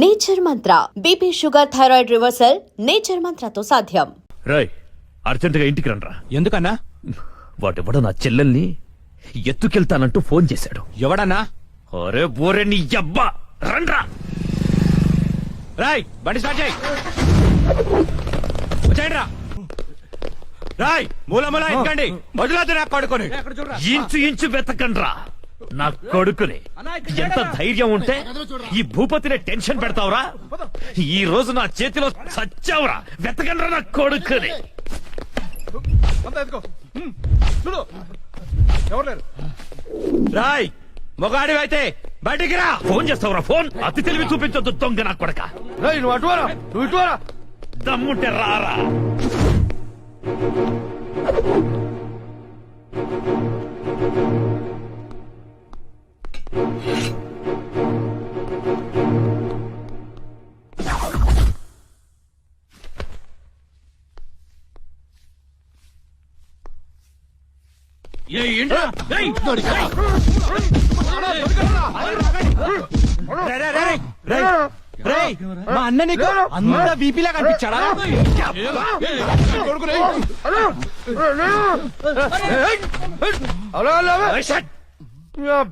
Nature Mantra BP sugar thyroid reversal nature మంత్రతో సాధ్యం. రాయ్ అర్జెంటుగా ఇంటికి రండ్రా. ఎందుకన్నా? వాడెవడో నా చెల్లెల్ని ఎత్తుకెళ్తానంటూ ఫోన్ చేశాడు. ఎవడన్నా? అరే బోరే నీ అబ్బా, రండ్రా. రాయ్ బండి స్టార్ట్ చేయి. వచ్చేయండిరా. రాయ్ మూల మూల ఎక్కండి. వదిలేదు నా కొడుకుని. ఇంచు ఇంచు వెతకండ్రా నా కొడుకుని. ఎంత ధైర్యం ఉంటే ఈ భూపతిని టెన్షన్ పెడతావురా? ఈ రోజు నా చేతిలో చచ్చావురా. వెతకండ్రా నా కొడుకుని. రాయ్ మొగాడి అయితే బయటికి రా. ఫోన్ చేస్తావురా? ఫోన్ అతి తెలివి చూపించొద్దు దొంగ నా కొడక. నువ్వు అటువారా, నువ్వు ఇటువారా. దమ్ముంటే రారా. మా అన్న నీకు అంత బీపీలా కనిపించాడా?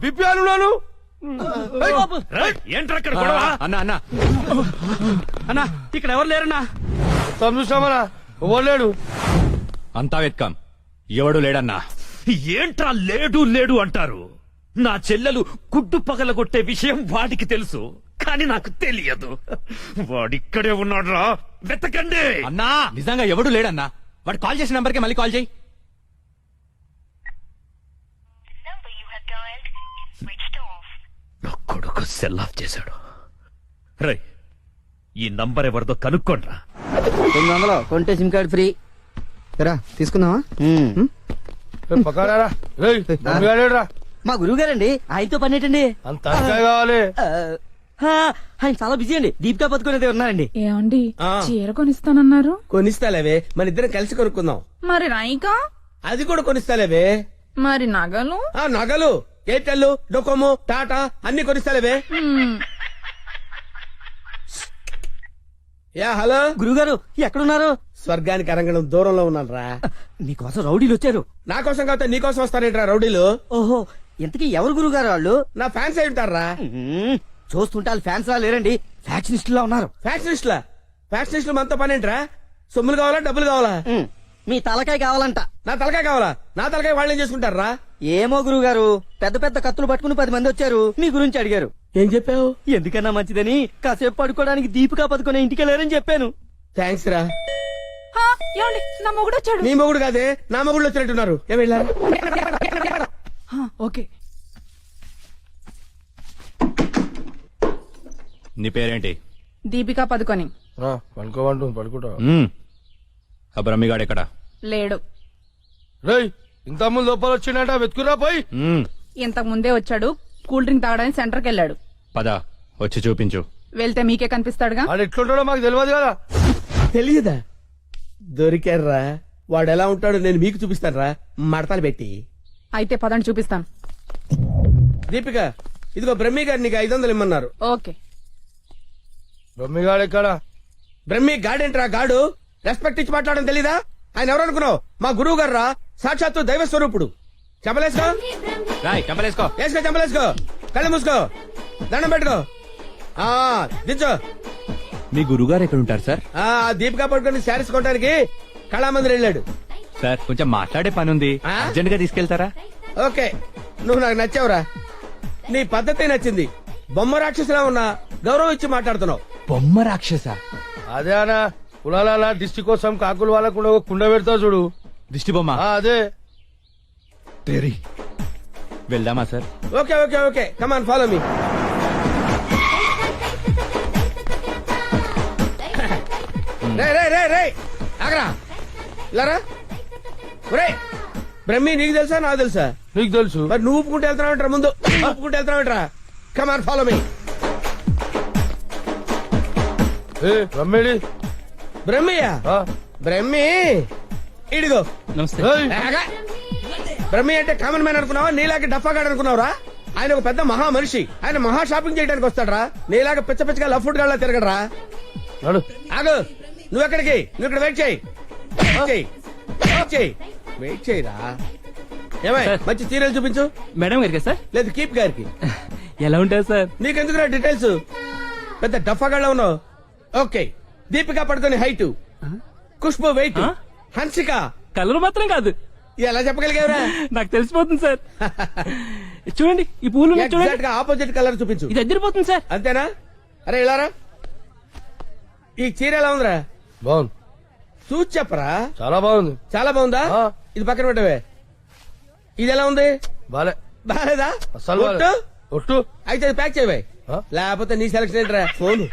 బిపి అన్నాను. ఏంట్రా ఇక్కడ గొడవ? అన్న అన్న అన్న ఇక్కడ ఎవరు లేరన్నా? చూసామరా, ఎవరు అంతా వెత్కాం, ఎవడు లేడన్నా. ఏంట్రా లేడు లేడు అంటారు? నా చెల్లెలు గుడ్డు పగలగొట్టే విషయం వాడికి తెలుసు, కానీ నాకు తెలియదు. వాడిక్కడే ఉన్నాడురా, వెతకండి. అన్నా నిజంగా ఎవడు లేడన్నా. వాడు కాల్ చేసిన నంబర్కి మళ్ళీ కాల్ చేయి. నా కొడుకు సెల్ ఆఫ్ చేశాడు. రై ఈ నంబర్ ఎవరిదో కనుక్కోండ్రా. 900 కొంటే సిమ్ కార్డ్ ఫ్రీ. రా తీసుకుందామా? పక్కడారా. మా గురువు గారండి, ఆయనతో పని ఏంటండి? అంత కావాలి. ఆయన చాలా బిజీ అండి. దీపికా పదుకునేది ఉన్నారండి. ఏమండి చీర కొనిస్తానన్నారు? కొనిస్తాలేవే, మన ఇద్దరం కలిసి కొనుక్కుందాం. మరి రాయికా? అది కూడా కొనిస్తాలేవే. మరి నగలు? ఆ నగలు ఎయిర్టెల్, డొకోమో, టాటా అన్ని కొనిస్తాలేవే. యా హలో గురుగారు ఎక్కడున్నారు? స్వర్గానికి అరంగడం దూరంలో ఉన్నాను రా. మీకోసం రౌడీలు వచ్చారు. నా కోసం కాకపోతే నీ కోసం వస్తారేంట్రా రౌడీలు? ఓహో, ఇంతకీ ఎవరు గురుగారు వాళ్ళు? నా ఫ్యాన్స్ అయి ఉంటారా? చూస్తుంటే వాళ్ళు ఫ్యాన్స్ లా లేరండి, ఫ్యాక్షనిస్ట్ లా ఉన్నారు. ఫ్యాక్షనిస్టులా? ఫ్యాక్షనిస్టులు మనతో పని ఏంట్రా? సొమ్ములు కావాలా, డబ్బులు కావాలా? మీ తలకాయ కావాలంట. నా తలకాయ కావాలా? నా తలకాయ వాళ్ళు ఏం చేసుకుంటారా? ఏమో గురుగారు, పెద్ద పెద్ద కత్తులు పట్టుకుని 10 మంది వచ్చారు, మీ గురించి అడిగారు. ఏం చెప్పావు? ఎందుకన్నా మంచిదని కాసేపు పడుకోవడానికి దీపికా పదుకునే ఇంటికి వెళ్ళారని చెప్పాను. థ్యాంక్స్ రా. ఏమండి నా మొగుడు వచ్చాడు. నీ మొగుడు కాదే, నా మొగుడు వచ్చినట్టున్నారు. ఏం వెళ్ళారు? ఓకే. నీ పేరేంటి? దీపికా పదుకొని. పడుకోమంటుంది, పడుకుంటా. ఆ బ్రహ్మిగాడు ఎక్కడ? లేడు. రేయ్ ఇంత ముందు లోపల వచ్చిండట, వెతుకురా పోయి. ఇంతకు ముందే వచ్చాడు, కూల్ డ్రింక్ తాగడానికి సెంటర్కి వెళ్ళాడు. పద వచ్చి చూపించు. వెళ్తే మీకే కనిపిస్తాడుగా. వాడు ఎట్లుంటాడో మాకు తెలియదు కదా. తెలియదా? దొరికారా? వాడు ఎలా ఉంటాడో నేను మీకు చూపిస్తాను. మడతలు పెట్టి. అయితే పదండి చూపిస్తాను. దీపిక ఇదిగో బ్రహ్మి గారు నీకు 500 ఇమ్మన్నారు. ఓకే. బొమ్మిగాడు ఎక్కడ? బ్రహ్మి గాడేంట్రా గాడు? రెస్పెక్ట్ ఇచ్చి మాట్లాడడం తెలీదా? ఆయన ఎవరు అనుకున్నావు? మా గురువు గారు రా, సాక్షాత్తు దైవ స్వరూపుడు. చెంపలేసుకో, రాయ్ చంపలేసుకో. వేసుకో, చెంపలేసుకో, కళ్ళు మూసుకో, దండం పెట్టుకో. ఆ దించో. మీ గురుగారు ఎక్కడ ఉంటారు సార్? ఆ దీపిక పట్టుకొని శారీస్ కొనడానికి కళామందిర్ వెళ్ళాడు. సార్ కొంచెం మాట్లాడే పని ఉంది, ఆ? అర్జెంట్ గా తీసుకెళ్తారా? ఓకే, నువ్వు నాకు నచ్చావురా. నీ పద్ధతి నచ్చింది. బొమ్మ రాక్షసులా ఉన్నా గౌరవం ఇచ్చి మాట్లాడుతున్నావు. బొమ్మ రాక్షస? అదే అనా, కులాల దిష్టి కోసం కాకులు వాళ్ళకు కూడా ఒక కుండ పెడతావు చూడు, దిష్టి బొమ్మ. అదే. వెళ్దామా sir? Okay okay okay, come on follow me. రే రే రే రే ఆగరా, ఇలారా. రే బ్రహ్మి నీకు తెలుసా నాకు తెలుసా? నీకు తెలుసు. మరి నువ్వు ఒప్పుకుంటే వెళ్తున్నావంటరా? ముందు ఒప్పుకుంటే వెళ్తున్నావంటరా? కమాన్ ఫాలో మీ. రమ్మేడి బ్రహ్మయ్యా? బ్రహ్మి ఇడిగో. నమస్తే. బ్రహ్మి అంటే కామన్ మ్యాన్ అనుకున్నావా? నీలాగే డఫాగాడు అనుకున్నావురా? ఆయన ఒక పెద్ద మహా మనిషి. ఆయన మహా షాపింగ్ చేయడానికి వస్తాడరా. నీలాగా పిచ్చ పిచ్చగా లవ్ ఫుడ్ గా తిరగడరా. నడు. ఆగు, నువ్వెక్కడికి? నువ్వు ఇక్కడ వెయిట్ చేయి. వెయిట్ చేయరా. ఏమై మంచి సీరియల్ చూపించు. మేడం గారికి సార్ లేదు కీప్ గారికి. ఎలా ఉంటారు సార్? నీకెందుకురా డీటెయిల్స్? పెద్ద డఫాగాళ్ళ ఉన్నావు. Okay, Deepika Padukone height, Khushbu weight, Hansika colour మాత్రం కాదు, ఎలా చెప్పగలిగావురా? నాకు తెలిసిపోతుంది సార్. చూడండి ఈ పూలు ఉన్నాయి చూడండి. ఎగ్జాక్ట్ గా ఆపోజిట్ కలర్ చూపించు. ఇది ఎదిరిపోతుంది సార్. అంతేనా? అరే ఇలారా. ఈ చీర ఎలా ఉందిరా? బాగుంది, చూసి చెప్పరా. చాలా బాగుంది. చాలా బాగుందా? ఆ. ఇది పక్కన పెట్టవే. ఇది ఎలా ఉంది? బాలే, బాలేదా? అసలు ఒట్టు? ఒట్టు. అయితే అది ప్యాక్ చేయవే. ఆ? లేకపోతే నీ సెలక్షన్ ఏంట్రా? ఫోన్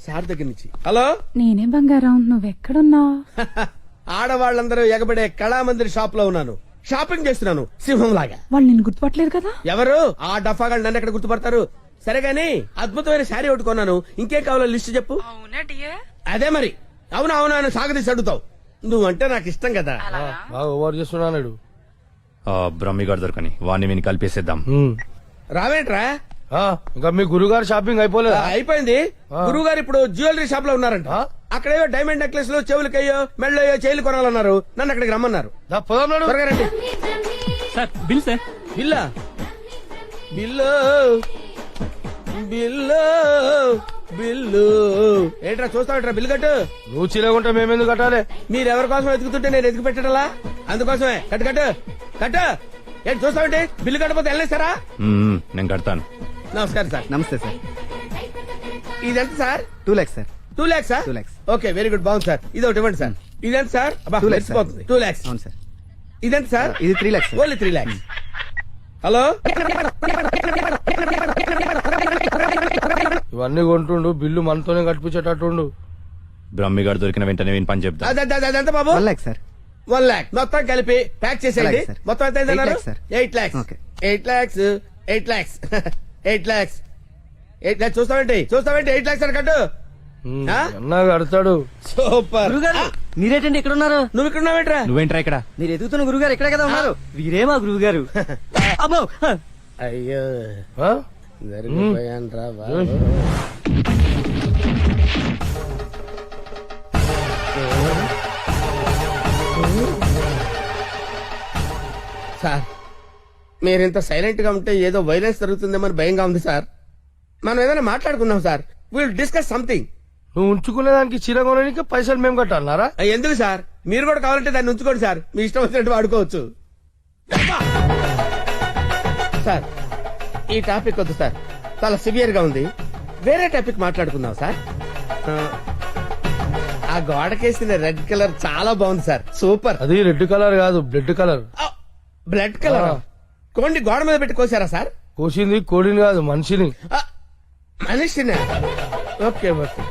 సార్ దగ్గర నుంచి. హలో, నేనే బంగారం, నువ్వెక్కడున్నావు? ఆడవాళ్ళందరూ ఎగబడే కళామందిర్ షాప్ లో ఉన్నాను. షాపింగ్ చేస్తున్నాను సింహం లాగా. వాళ్ళు నిన్ను గుర్తుపట్టలేదు కదా? ఎవరు ఆ డఫాగా నన్ను ఎక్కడ గుర్తుపడతారు? సరే గాని అద్భుతమైన శారీ ఒకటి కొన్నాను. ఇంకేం కావాలో లిస్ట్ చెప్పు. అదే మరి. అవునా అవునా అని సాగదీసి అడుగుతావు. నువ్వంటే నాకు ఇష్టం కదా. బాగా ఓవర్ చేస్తున్నాడు. బ్రహ్మిగాడు దొరకని వాడిని విని కలిపేసేద్దాం. రావేంట్రా? ఇంకా మీ గురుగారు షాపింగ్ అయిపోలేదా? అయిపోయింది. ఆ. గురువు గారు ఇప్పుడు జ్యువెలరీ షాప్ లో ఉన్నారంట. ఆ? అక్కడేవో డైమండ్ నెక్లెస్ లో చెవులకయ్యో మెళ్ళయ్యో చైలు కొనాలన్నారు. నన్ను అక్కడికి రమ్మన్నారు. దా, పోదాం నాడు. త్వరగా రండి. Sir bill sir. బిల్లా? బిల్లు బిల్లు బిల్లు ఏంట్రా చూస్తావుట్రా? బిల్లు కట్టు. నువ్వు చీలకుంటే మేమెందుకు కట్టాలి? మీరెవరి కోసం వెతుకుతుంటే నేను ఎతికి పెట్టడలా? అందుకోసమే. కట్టు కట్టు కట్టు. ఏంటి చూస్తావంటే? బిల్లు కట్టకపోతే వెళ్ళేస్తారా? నేను కడతాను. నమస్కారం సార్. నమస్తే సార్. ఇదెంత sir? 2 lakhs sir. 2 lakhs sir? 2 lakhs. Okay, very good, బాగుంది సార్. ఇది ఒకటి ఇవ్వండి సార్. ఇదెంత సార్? 2 lakhs sir. 2 lakhs. అవును సార్. ఇదెంత సార్? ఇది 3 lakhs sir. Only 3 lakhs. Hello, ఇవన్నీ కొంటుండు, బిల్లు మనతోనే కట్టించేటట్టుండు. బ్రహ్మిగాడు దొరికిన వెంటనే విని పని చెప్తా. అదెంత బాబు? 1 lakh సార్. 1 lakh మొత్తం కలిపి ప్యాక్ చేసేయండి. అలాగే సార్. మొత్తం ఎంత అయిందన్నారు? 8 lakhs sir. 8 lakhs. Okay. 8 lakhs. 8 lakhs. 8 lakhs. 8 lakhs. చూస్తావేంటి 8 lakhs అని కట్టు. ఆ? అన్నా కడతాడు. సూపర్. గురుగారు మీరేటండి ఇక్కడ ఉన్నారు? నువ్వు ఇక్కడ ఉన్నావేంట్రా? నువ్వేంట్రా ఇక్కడ? మీరు ఎదుగుతున్న గురుగారు ఇక్కడే కదా ఉన్నారు. వీరే మా గురువు గారు. అమ్మో. అయ్యో, ఆ? జరిగిపోయానురా బాబు. సార్, మీరింత సైలెంట్ గా ఉంటే ఏదో వైలెన్స్ జరుగుతుందేమని భయంగా ఉంది సార్. మనం ఏదైనా మాట్లాడుకుందాం సార్. Will discuss something. నువ్వు ఉంచుకునే దానికి చీర కొనడానికి పైసలు మేము కట్టాలన్నారా? ఎందుకు సార్? మీరు కూడా కావాలంటే దాన్ని ఉంచుకోండి సార్. మీ ఇష్టం వచ్చినట్టు వాడుకోవచ్చు. సార్, ఈ టాపిక్ వద్దు సార్, చాలా సివియర్ గా ఉంది. వేరే టాపిక్ మాట్లాడుకుందాం సార్. ఆ గోడకేసిన రెడ్ కలర్ చాలా బాగుంది సార్. సూపర్. అది రెడ్ కలర్ కాదు, బ్లడ్ కలర్. Blood colour. కోండి గోడ మీద పెట్టి కోసారా సార్? కోసింది కోడిని కాదు, మనిషిని. మనిషినా? ఓకే ఓకే,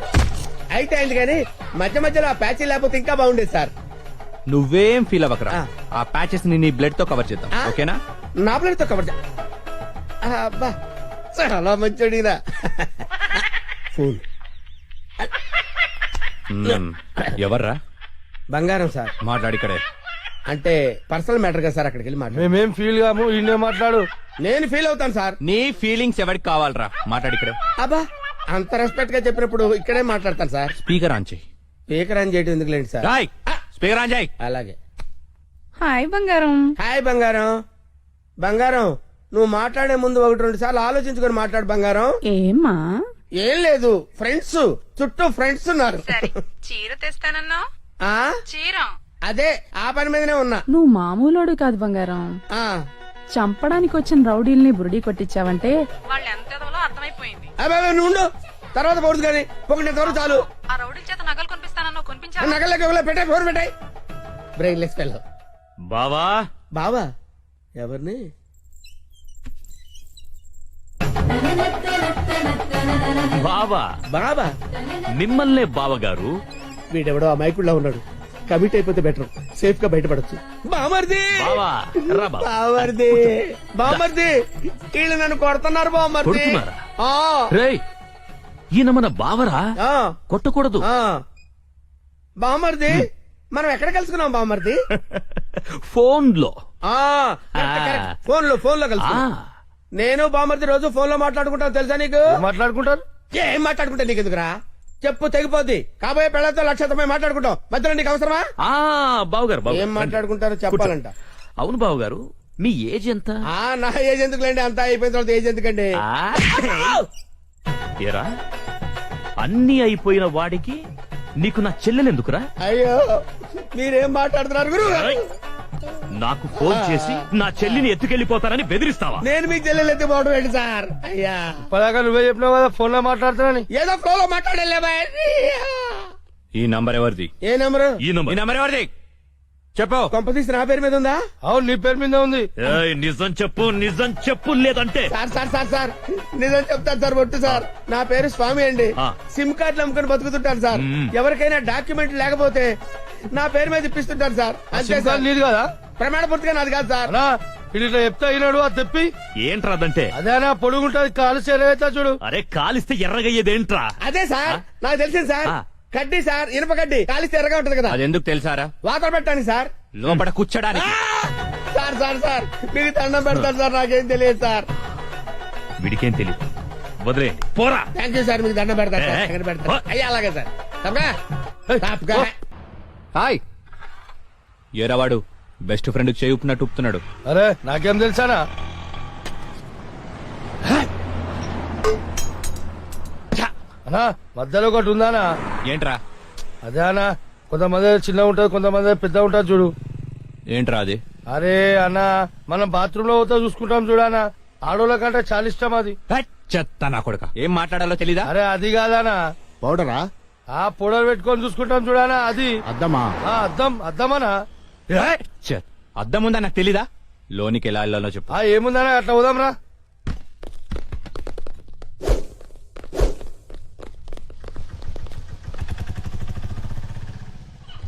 అయితే అయింది. కానీ మధ్య మధ్యలో ఆ ప్యాచ్ లేకపోతే ఇంకా బాగుండేది సార్. నువ్వేం ఫీల్ అవ్వకరా. ఆ. ఆ ప్యాచెస్ ని నీ బ్లడ్ తో కవర్ చేద్దాం. ఆ? ఓకేనా? నా ప్లేట్ తో కవర్ అబ్బా, చాలా మంచోడినా. ఫోన్. ఎవర్రా? బంగారం సార్. మాట్లాడిక్కడే. అంటే పర్సనల్ మ్యాటర్ కదా సార్, అక్కడికి వెళ్ళి మాట్లాడు. మేమేం ఫీల్ కాము, ఈయనే మాట్లాడు. నేను ఫీల్ అవుతాను సార్. నీ ఫీలింగ్స్ ఎవరికి కావాలరా? మాట్లాడిక్కడే. అబ్బా, అంత రెస్పెక్ట్ గా చెప్పినప్పుడు ఇక్కడే మాట్లాడతాను సార్. స్పీకర్ ఆన్ చేయి. స్పీకర్ అని చేయడం ఎందుకు లేండి సార్? రాయ్ స్పీకర్ ఆన్ చేయి. అలాగే. హాయ్ బంగారం. హాయ్ బంగారం. బంగారం, నువ్వు మాట్లాడే ముందు 1-2 సార్లు ఆలోచించుకొని మాట్లాడు బంగారం. ఏమ్మా? ఏం లేదు, ఫ్రెండ్స్ చుట్టూ ఫ్రెండ్స్ ఉన్నారు. చీర తెస్తానన్నా? ఆ చీర అదే ఆ పని మీదనే ఉన్నా. నువ్వు మామూలోడు కాదు బంగారం. ఆ చంపడానికి వచ్చిన రౌడీల్ని బురుడి కొట్టించావంటే వాళ్ళు ఎంత అర్థమైపోయింది. అబ్బాయి నువ్వు ఉండు, తర్వాత పడుతుంది కానీ ఒకటి వరకు చాలు. ఆ రౌడీల చేత నగలు కొనిపిస్తానన్నా కొనిపించావా? నగలకి పెట్టాయి, ఫోన్ పెట్టాయి. Brainless fellow. బావా బావా? ఎవరిని? బావా బాబా? మిమ్మల్నే బావగారు. వీడెవడో అమాయకుడిలా ఉన్నాడు. కమిట్ అయిపోతే బెటర్, సేఫ్ గా బయటపడచ్చు. బామర్ది, బావా రా బావా. బామర్ది, బామర్ది, వీళ్ళు నన్ను కొడుతున్నారు బామర్ది. కొడుతున్నారా? ఆ, రేయ్ ఈయన మన బావరా, ఆ, కొట్టకూడదు. ఆ. బామర్ది, మనం ఎక్కడ కలుసుకున్నాం బామర్ది? ఫోన్ లో. ఫోన్ లో కలిసి నేను బామర్ది రోజు ఫోన్ లో మాట్లాడుకుంటాను తెలుసా నీకు? మాట్లాడుకుంటారు ఏం మాట్లాడుకుంటా నీకు ఎందుకురా? చెప్పు తెగిపోద్ది. కాబోయే పెళ్లతో లక్షతమై మాట్లాడుకుంటాం. మధ్యలో నీకు అవసరమా? బావుగారు ఏం మాట్లాడుకుంటారో చెప్పాలంట. అవును బావుగారు, మీ ఏజ్ ఎంత? నా ఏజ్ ఎందుకులేండి, అంతా అయిపోయిన తర్వాత ఏజ్ ఎందుకండి? ఏరా, అన్ని అయిపోయిన వాడికి నీకు నా చెల్లెలెందుకురా? అయ్యో మీరేం మాట్లాడుతున్నారు గురు? నాకు ఫోన్ చేసి నా చెల్లిని ఎత్తుకెళ్లిపోతానని బెదిరిస్తావా? నేను మీకు చెల్లెలు ఎత్తిపోవడం ఏంటి సార్? అయ్యా పదాక నువ్వే చెప్పినావు కదా ఫోన్ లో మాట్లాడుతున్నాని. ఏదో ఫ్లో లో మాట్లాడలే. ఈ నంబర్ ఎవరిది? ఏ నెంబరు? ఈ ఈ నంబర్. నంబర్ ఎవరిది చెప్పు. కొంపతీసి నా పేరు మీద ఉందా? అవును నీ పేరు మీద ఉంది. ఏయ్, నిజం చెప్పు లేదంటే సార్ నిజం చెప్తాను సార్. ఒట్టు సార్, నా పేరు స్వామి అండి. ఆ. సిమ్ కార్డులు అమ్ముకొని బతుకుతుంటాను సార్. ఎవరికైనా డాక్యుమెంట్ లేకపోతే నా పేరు మీద ఇప్పిస్తుంటాను సార్. అంతే సిమ్ సార్. కార్డు నీది కదా ప్రమాణ పూర్తిగా నాది కాదు సార్. అన్నా ఇది ఇట్లా చెప్తా అయినాడు అది తెప్పి. ఏంట్రా అదంటే? అదేనా పొడుగుంటది కాలు చేరవేస్తా చూడు. అరే, కాలిస్తే ఎర్రగయ్యేదేంట్రా? అదే సార్ నాకు తెలిసింది సార్. ఆ. కడ్డీ సార్, ఇనుప కడ్డీ కాలిస్తే ఎర్రగా ఉంటది కదా, అది ఎందుకు తెలుసారా? వాతలు పెట్టాను సార్. లోపల కూర్చోడానికి. సార్ మీకు దండం పెడతాను సార్, నాకేం తెలియదు సార్. వీడికేం తెలియదు, వదిలేయండి. పోరా. థ్యాంక్ యూ సార్, మీకు దండం పెడతాను సార్. ఏ, ఏ. ఎక్కడ పెడతాను? అయ్యా అలాగే సార్. తప్పగా? తప్పగా. హాయ్ ఏరావాడు బెస్ట్ ఫ్రెండ్ చేయుపునట్టు ఉప్పుతున్నాడు. అరే నాకేం తెలుసానా? అన్నా మధ్యలో ఒకటి ఉందానా? ఏంట్రా? అదే అన్నా, కొంతమంది చిన్న ఉంటది, కొంతమంది పెద్ద ఉంటది చూడు. ఏంట్రా అది? అరే అన్న, మనం బాత్రూమ్ లో పోతా చూసుకుంటాం చూడనా, ఆడోళ్ళ కంటే చాలా ఇష్టం అది. హట్, చెత్త నా కొడుక. ఏం మాట్లాడాలో తెలీదా? అరే అది కాదానా, పౌడరా? ఆ పొడలు పెట్టుకొని చూసుకుంటాం చూడనా, అది అద్దమా? అద్దమనా. చెత్త. అద్దం ఉందా నాకు తెలీదా? లోనికి ఎలా వెళ్ళాలో చెప్పు. ఏముందనా, అట్లా పోదాం రా.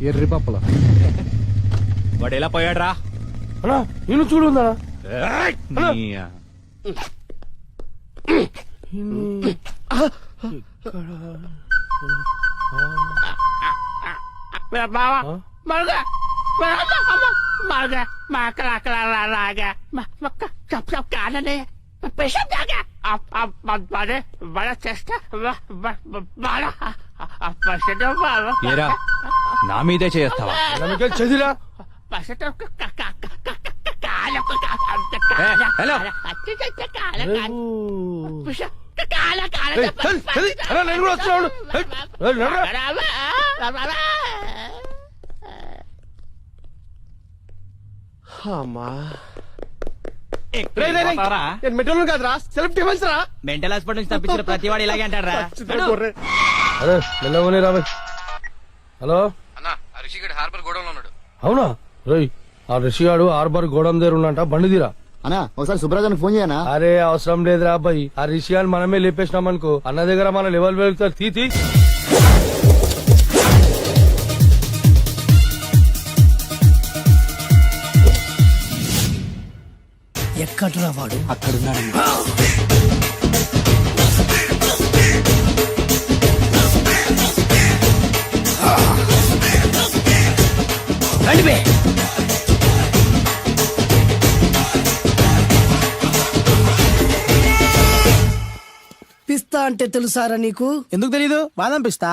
ఎర్రి పప్పల వాడు ఎలా పోయాడ్రా? అన్నా నేను చూడుందా. ఏరా, నా మీదే చేస్తావా? చదిరా హలో, నేను కూడా వస్తున్నాడు. మెట్రోలు కాదురా, సెలబ్రిటీ మనిషిరా. మెంటల్ హాస్పిటల్ నుంచి తప్పించిన ప్రతి వాడు ఇలాగే అంటారా? అరే మెల్లవని రాబోయ్. హలో అవునా? రోయ్ ఆ రిషిగాడు హార్బర్ గోడం దగ్గర ఉన్నంట, బండి తీరా. అన్నా ఒకసారి సుబ్రాజానికి ఫోన్ చేయనా? అరే అవసరం లేదురా అబ్బాయి, ఆ రిషిగాని మనమే లేపేసినాం అనుకో, అన్న దగ్గర మన లెవెల్ వెళ్తారు. తీ ఎక్కడ్రా వాడు? అక్కడున్నాడు. పిస్తా అంటే తెలుసారా నీకు? ఎందుకు తెలీదు? బాదం పిస్తా.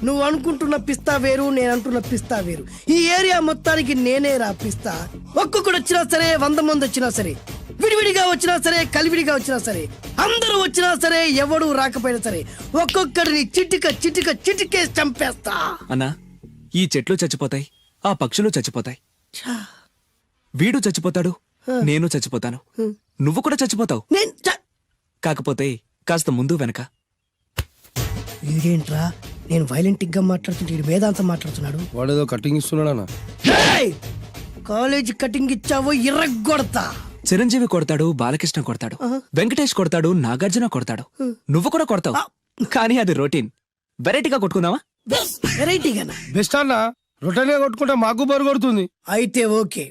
నువ్వు అనుకుంటున్న పిస్తా వేరు, నేను అంటున్న పిస్తా వేరు. ఈ ఏరియా మొత్తానికి నేనే రా పిస్తా. ఒక్కొక్కడు వచ్చినా సరే, 100 మంది వచ్చినా సరే, విడివిడిగా వచ్చినా సరే, కలివిడిగా వచ్చినా సరే, అందరూ వచ్చినా సరే, ఎవడు రాకపోయినా సరే, ఒక్కొక్కడిని చిటికేసి చంపేస్తా. అన్నా, ఈ చెట్లు చచ్చిపోతాయి, ఆ పక్షులు చచ్చిపోతాయి, వీడు చచ్చిపోతాడు, నేను చచ్చిపోతాను, నువ్వు కూడా చచ్చిపోతావు. కాకపోతే కాస్త ముందు వెనక. వీడేంట్రా, నేను వైలెంట్ గా మాట్లాడుతుంటే వీడు వేదాంతం మాట్లాడుతున్నాడు. వాడేదో కటింగ్ ఇస్తున్నాడా? కాలేజ్ కటింగ్ ఇచ్చావో ఇర్రగొడతా. చిరంజీవి కొడతాడు, బాలకృష్ణ కొడతాడు, వెంకటేష్ కొడతాడు, నాగార్జున కొడతాడు, నువ్వు కూడా కొడతావు. కానీ అది రొటీన్. వెరైటీగా కొట్టుకుందామా? వెరైటీగానా? బెస్ట్ అన్న, రొటనే కొట్టుకుంటే మాకు బరు కొడుతుంది. అయితే ఓకే.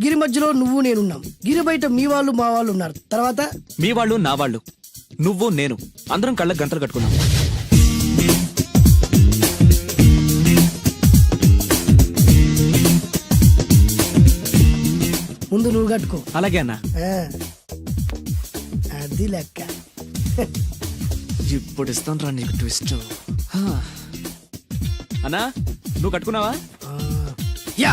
గిరి మధ్యలో నువ్వు నేనున్నాం, గిరి బయట మీ వాళ్ళు మా వాళ్ళు ఉన్నారు. తర్వాత మీ వాళ్ళు నా వాళ్ళు, నువ్వు నేను, అందరం కళ్ళకు గంటలు కట్టుకున్నాం. ముందు నువ్వు కట్టుకో. అలాగే అన్నా. ఆ, అది లెక్క. ఇప్పుడు ఇస్తాను రా నీకు ట్విస్ట్. అన్నా నువ్వు కట్టుకున్నావా? యా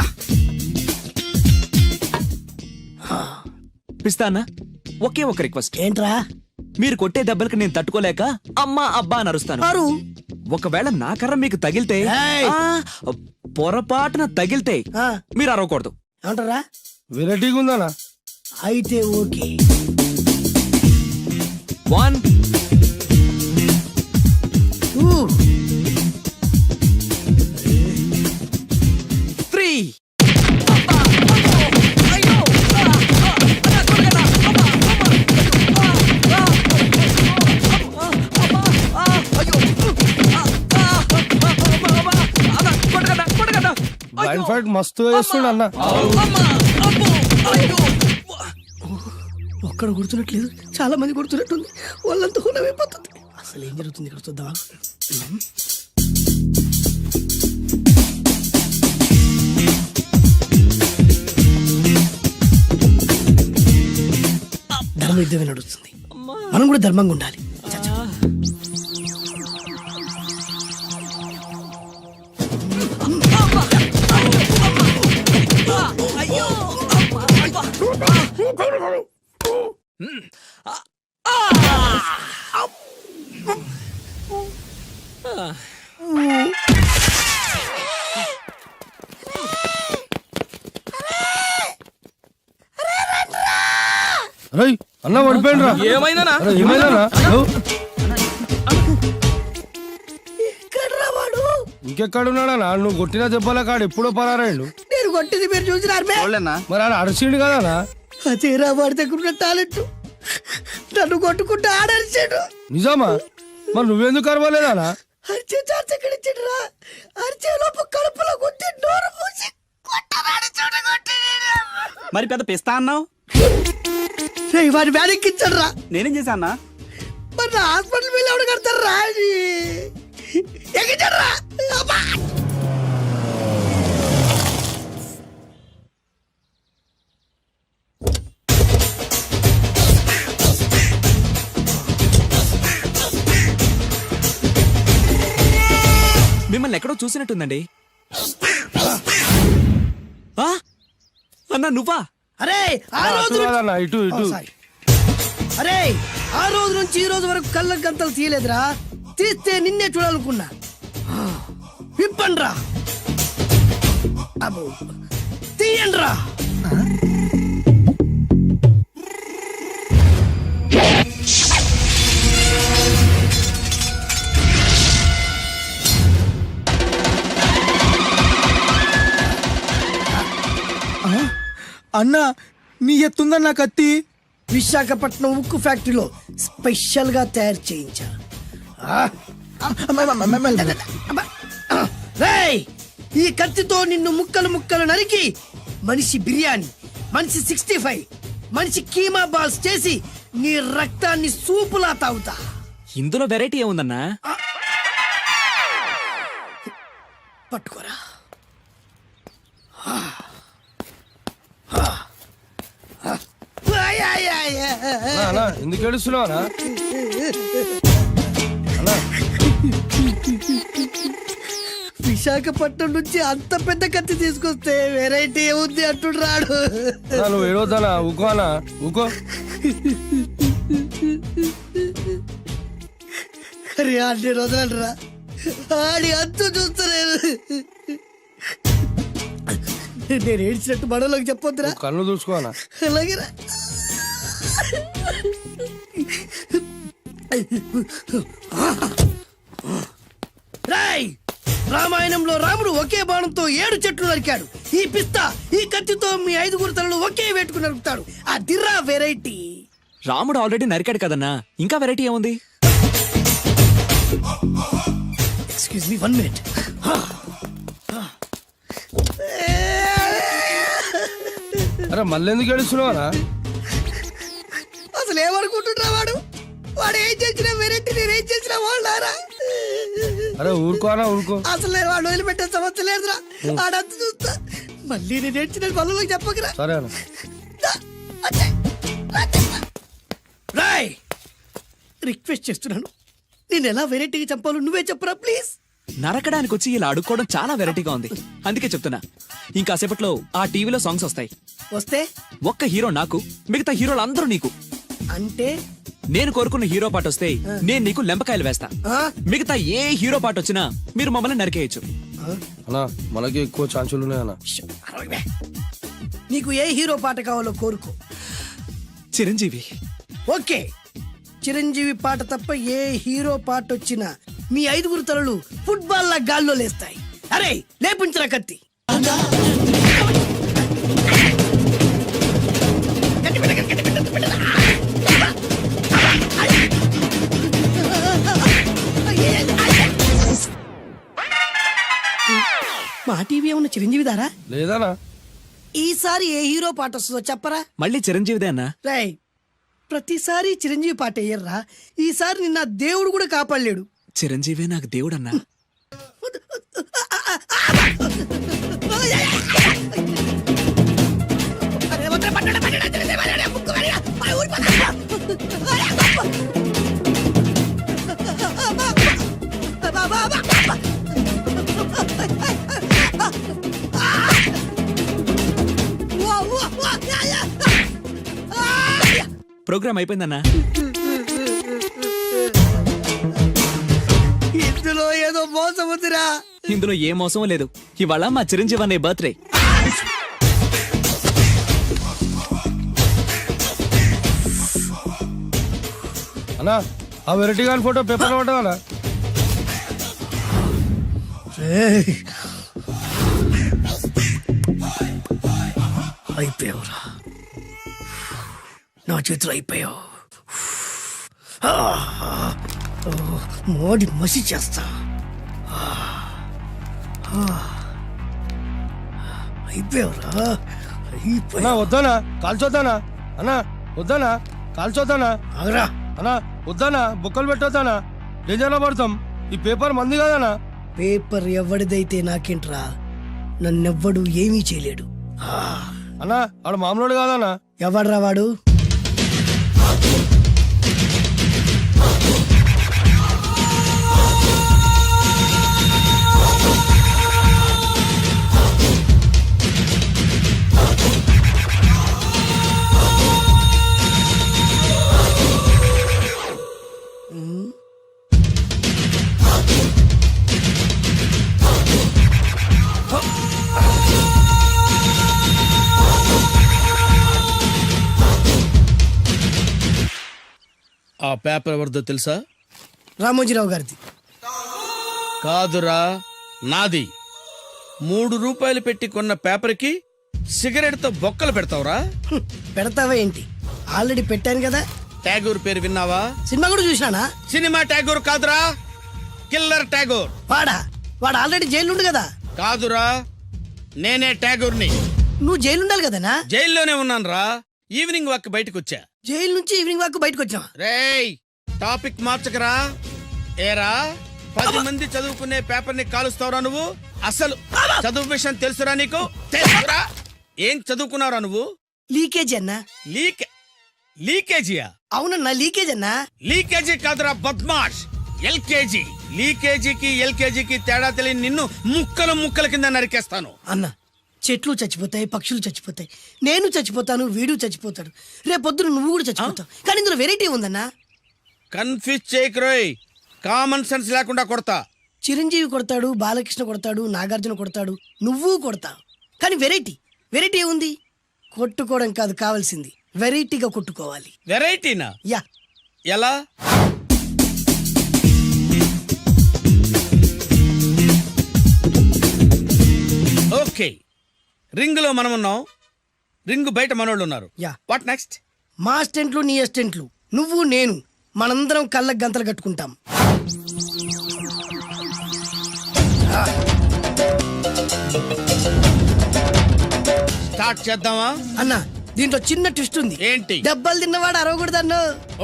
పిస్తా అన్నా, ఒకే ఒక రిక్వెస్ట్. ఏంట్రా? మీరు కొట్టే దెబ్బలకి నేను తట్టుకోలేక అమ్మా అబ్బా అని అరుస్తాను. మారు. ఒకవేళ నా కర్ర మీకు తగిలితే, ఏయ్! పొరపాటున తగిలితే ఆ, మీరు అరవకూడదు. ఏమంటారా? వెరైటీగా ఉందనా? అయితే ఓకే. 1 ఊ, 3. బ్లైండ్ ఫైట్ మస్తు వేస్తుండ అన్న. ఒక్కడ గుర్తున్నట్లేదు, చాలా మంది గుర్తున్నట్టుంది. వాళ్ళంతా హునమైపోతుంది. అసలు ఏం జరుగుతుంది ఇక్కడ చూద్దాం. ధర్మ యుద్ధమే నడుస్తుంది. మనం కూడా ధర్మంగా ఉండాలి. చచ్చా. రై అన్న పడిపోయినరా? ఏమైందనా? ఏమైందనా? ఎక్కడ్రా వాడు? ఇంకెక్కడున్నాడనా? నువ్వు కొట్టిన దెబ్బల కాడు ఎప్పుడో పరారాయండు. నేను కొట్టింది మీరు చూసినారు. మరి ఆడ అరిచిండు కదా? అదేరా వాడి దగ్గర ఉన్న టాలెంట్. నన్ను కొట్టుకుంటూ ఆడరిచాడు. నిజమా? మరి నువ్వెందుకు అరవలేదానా? అరిచే ఛాన్స్ ఎక్కడ ఇచ్చాడురా? అరిచే లోపు కడుపులో కొట్టి నోరు మూసి కొట్టరాడు చూడగొట్టి. మరి పెద్ద పిస్తా అన్నావు, వాడి వ్యాధికి ఇచ్చాడు రా. నేనేం చేశానా? మరి నా హాస్పిటల్ బిల్ ఎవడు కడతారు రా? ఎక్కించాడు రా. మిమ్మల్ని ఎక్కడో చూసినట్టుందండి. ఆ? అన్నా నువ్వా? అరే ఆ రోజు అన్న ఇటు ఇటు. అరే ఆ రోజు నుంచి ఈ రోజు వరకు కళ్ళ గంతలు తీయలేదురా. తీస్తే నిన్నే చూడాలనుకున్నా. విప్పండ్రా. అబ్బో తీయండ్రా. అన్నా నీ ఎత్తుందన్న కత్తి. విశాఖపట్నం ఉక్కు ఫ్యాక్టరీలో స్పెషల్ గా తయారు చేయించా. రేయ్, ఈ కత్తితో నిన్ను ముక్కలు ముక్కలు నరికి మనిషి బిర్యానీ, మనిషి 65, మనిషి కీమా బాల్స్ చేసి నీ రక్తాన్ని సూపులా తాగుతా. ఇందులో వెరైటీ ఏముందన్నా? పట్టుకోరా. అన్నా ఎందుకు ఏడుస్తున్నావా? విశాఖపట్నం నుంచి అంత పెద్ద కత్తి తీసుకొస్తే వెరైటీ ఏముంది అంటుడు రాడు. నువ్వు ఏడవద్దానా? ఊకో అన్నా ఊకో. అరే అన్ని రోజులంటరా ఆడి అంతు చూస్తలేదు. నేను ఏడ్చినట్టు మనలోకి చెప్పొద్దురా. కళ్ళు చూసుకోనా? అలాగేరా. రాయ్, రామాయణంలో రాముడు ఒకే బాణంతో 7 చెట్లు నరికాడు. ఈ పిస్తా ఈ కత్తితో మీ 5 తలలు ఒకే వేటుకు నరుకుతాడు. అదిరా వెరైటీ. రాముడు ఆల్రెడీ నరికాడు కదన్నా, ఇంకా వెరైటీ ఏముంది? Excuse me 1 minute. అరే మళ్ళీ ఎందుకు ఏడుస్తున్నావా? అసలు ఏమనుకుంటున్నా వాడు? వాడు ఏం చేసినా వెరైటీ, నేనేం చేసినా వాళ్ళారా? అరే ఊరుకోనా ఊరుకో. అసలు నేను వాడు వదిలిపెట్టే సమస్య లేదురా. ఆడంత చూస్తా. మళ్ళీ నేను ఏడ్చిన పనులకు చెప్పకరా. సరే అన్న. రిక్వెస్ట్ చేస్తున్నాను, నేను ఎలా వెరైటీగా చంపాలో నువ్వే చెప్పరా ప్లీజ్. నరకడానికి వచ్చి ఇలా అడుక్కోవడం చాలా వెరైటీగా ఉంది. అందుకే చెప్తున్నా, ఇంకాసేపట్లో ఆ టీవీలో సాంగ్స్ వస్తాయి. వస్తే ఒక్క హీరో నాకు, మిగతా హీరోలు అందరూ నీకు. అంటే నేను కోరుకున్న హీరో పాట వస్తే నేను నీకు లెంపకాయలు వేస్తా. ఆ? మిగతా ఏ హీరో పాట వచ్చినా మీరు మమ్మల్ని నరికేయచ్చు. అన్నా మనకి ఎక్కువ ఛాన్సులు ఉన్నాయన్నా. అరవై. నీకు ఏ హీరో పాట కావాలో కోరుకో. చిరంజీవి. ఓకే, చిరంజీవి పాట తప్ప ఏ హీరో పాట వచ్చినా మీ 5 తలలు ఫుట్బాల్ లా గాల్లో లేస్తాయి. అరే లేపించరా కత్తి. మా టీవీ ఏమన్నా చిరంజీవి దారా? లేదనా? ఈసారి ఏ హీరో పాట వస్తుందో చెప్పరా. మళ్ళీ చిరంజీవిదే అన్నా. రాయ్, ప్రతిసారి చిరంజీవి పాట వేయర్రా. ఈసారి నిన్న దేవుడు కూడా కాపాడలేడు. చిరంజీవే నాకు దేవుడన్నా. ప్రోగ్రామ్ అయిపోయిందన్నా. ఇందులో ఏదో మోసం ఉందిరా. ఇందులో ఏ మోసం లేదు. ఇవాళ మా చిరంజీవి అనే బర్త్డే. అన్నా ఆ వెరైటీ గాని ఫోటో పేపర్ లో పడ్డా. అయిపోయావురా, నా చేతులు అయిపోయావు. మోడి మసి చేస్తా. అయిపోయావురా, అన్నా వద్దానా కాల్చొద్దానా? అన్నా వద్దానా కాల్చొద్దానా? ఆగరా. అన్నా వద్దానా బొక్కలు పెట్టొద్దానా? డేంజర్లో పడతాం. ఈ పేపర్ మంది కదనా? పేపర్ ఎవడిదైతే నాకేంట్రా, నన్నెవ్వడు ఏమీ చేయలేడు. అన్నా ఆడు మామూలు కాదనా? ఎవడ్రా వాడు? ఆ పేపర్ ఎవరిదో తెలుసా? రామోజీరావు గారిది. కాదురా, నాది. 3 రూపాయలు పెట్టి కొన్న పేపర్కి సిగరెట్ తో బొక్కలు పెడతావురా? పెడతావా ఏంటి? ఆల్రెడీ పెట్టాను కదా. ట్యాగూర్ పేరు విన్నావా? సినిమా కూడా చూసినానా? సినిమా ట్యాగూర్ కాదురా, కిల్లర్ ట్యాగూర్. వాడు ఆల్రెడీ జైలు ఉండు కదా. కాదురా, నేనే ట్యాగూర్ని. నువ్వు జైలు ఉండాలి కదనా? జైల్లోనే ఉన్నాను రా. ఈవినింగ్ వాక్ బయటకు వచ్చా. జైలు నుంచి ఈవినింగ్ వాక్ బయటకు వచ్చా. రేయ్, టాపిక్ మార్చకరా. ఏరా, 10 మంది చదువుకునే పేపర్ ని కాలుస్తావురా నువ్వు? అసలు చదువు విషయం తెలుసురా నీకు? తెలుసురా? ఏం చదువుకున్నావురా నువ్వు? లీకేజ్ అన్నా. లీకేజీయా? అవునన్నా, లీకేజ్ అన్నా. లీకేజీ కాదురా బద్మాష్, ఎల్కేజీ. లీకేజీకి ఎల్కేజీకి తేడా తెలియని నిన్ను ముక్కలు ముక్కల కింద నరికేస్తాను. అన్నా, చెట్లు చచ్చిపోతాయి, పక్షులు చచ్చిపోతాయి, నేను చచ్చిపోతాను, వీడు చచ్చిపోతాడు, రేపొద్దున నువ్వు కూడా చచ్చిపోతావు. కానీ ఇందులో వెరైటీ ఉందన్నా. కన్ఫ్యూజ్ చేయకురోయ్, కామన్ సెన్స్ లేకుండా కొడతా. చిరంజీవి కొడతాడు, బాలకృష్ణ కొడతాడు, నాగార్జున కొడతాడు, నువ్వు కొడతావు. కానీ వెరైటీ ఉంది. కొట్టుకోవడం కాదు కావాల్సింది, వెరైటీగా కొట్టుకోవాలి. వెరైటీనా? యా. ఎలా? ఓకే, రింగ్ లో మనం ఉన్నాం, రింగ్ బయట మనోళ్ళు ఉన్నారు. యా. What next? మా అసిస్టెంట్లు, నీ అసిస్టెంట్లు, నువ్వు నేను, మనందరం కళ్ళకు గంతలు కట్టుకుంటాం. స్టార్ట్ చేద్దామా? అన్నా, దీంట్లో చిన్న ట్విస్ట్ ఉంది. ఏంటి? దెబ్బలు తిన్నవాడు అరవకూడదన్ను.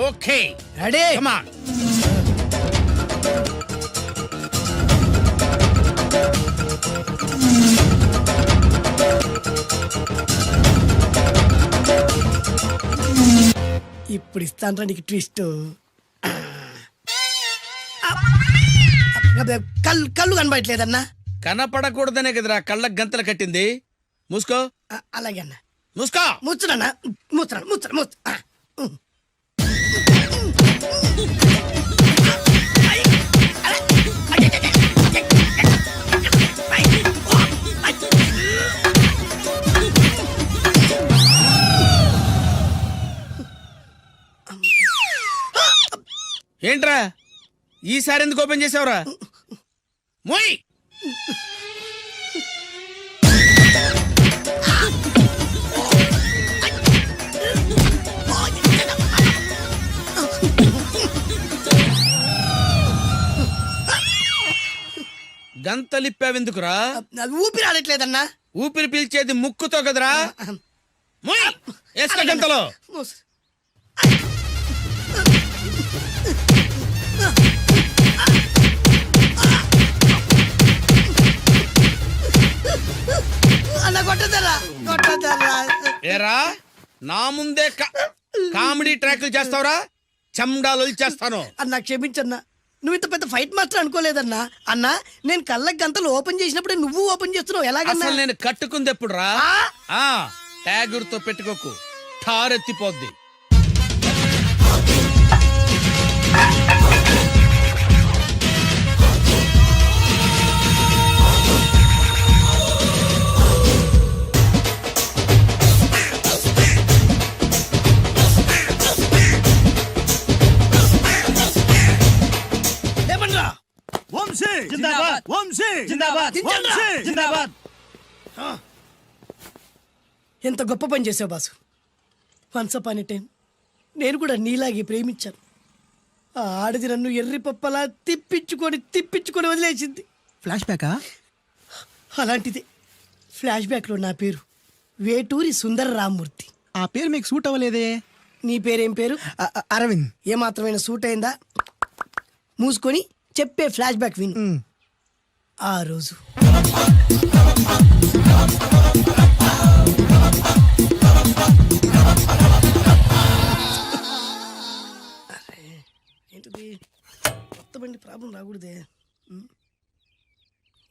Okay, ready? Come on. ఇప్పుడు ఇస్తాను నీకు ట్విస్ట్. అబ్బే, కళ్ళు కనబడట్లేదన్నా. కనపడకూడదనే కదరా కళ్ళకు గంతలు కట్టింది. మూసుకో. అలాగే అన్న. మూసుకో. ముచ్చునన్నా, ముచ్చు. ఏంట్రా ఈసారి ఎందుకు ఓపెన్ చేసావురా? మోయ్. గంతలిప్పావెందుకురా? ఊపిరి ఆడట్లేదన్నా. ఊపిరి పీల్చేది ముక్కుతో కదరా. మోయ్. వేసుకో గంతలో. మూసు. అన్న కొట్టదరా. ఏరా నా ముందే కామెడీ ట్రాక్లు చేస్తావురా? చెమ్డాలు చేస్తాను. అన్నా క్షమించన్నా, నువ్వు ఇంత పెద్ద ఫైట్ మాస్టర్ అనుకోలేదన్నా. అన్నా నేను కళ్ళకి గంతలు ఓపెన్ చేసినప్పుడే నువ్వు ఓపెన్ చేస్తున్నావు, ఎలాగన్నా? అసలు నేను కట్టుకుంది ఎప్పుడు రా? ట్యాగుర్తో పెట్టుకోకు, ఠారెత్తిపోద్ది. ఏమన్నా ఎంత గొప్ప పని చేసావు boss. Once upon a time నేను కూడా నీలాగే ప్రేమించాను. ఆ ఆడది నన్ను ఎర్రి పప్పలా తిప్పించుకొని వదిలేసింది. ఫ్లాష్ బ్యాకా? అలాంటిదే ఫ్లాష్ బ్యాక్లో నా పేరు వేటూరి సుందర రామ్మూర్తి. ఆ పేరు మీకు సూట్ అవ్వలేదే. నీ పేరేం పేరు? అరవింద్. ఏమాత్రమైన సూట్ అయిందా? మూసుకొని చెప్పే ఫ్లాష్ బ్యాక్ విను. ఆ రోజు ఏంటిది? కొత్త బండి ప్రాబ్లం రాకూడదే.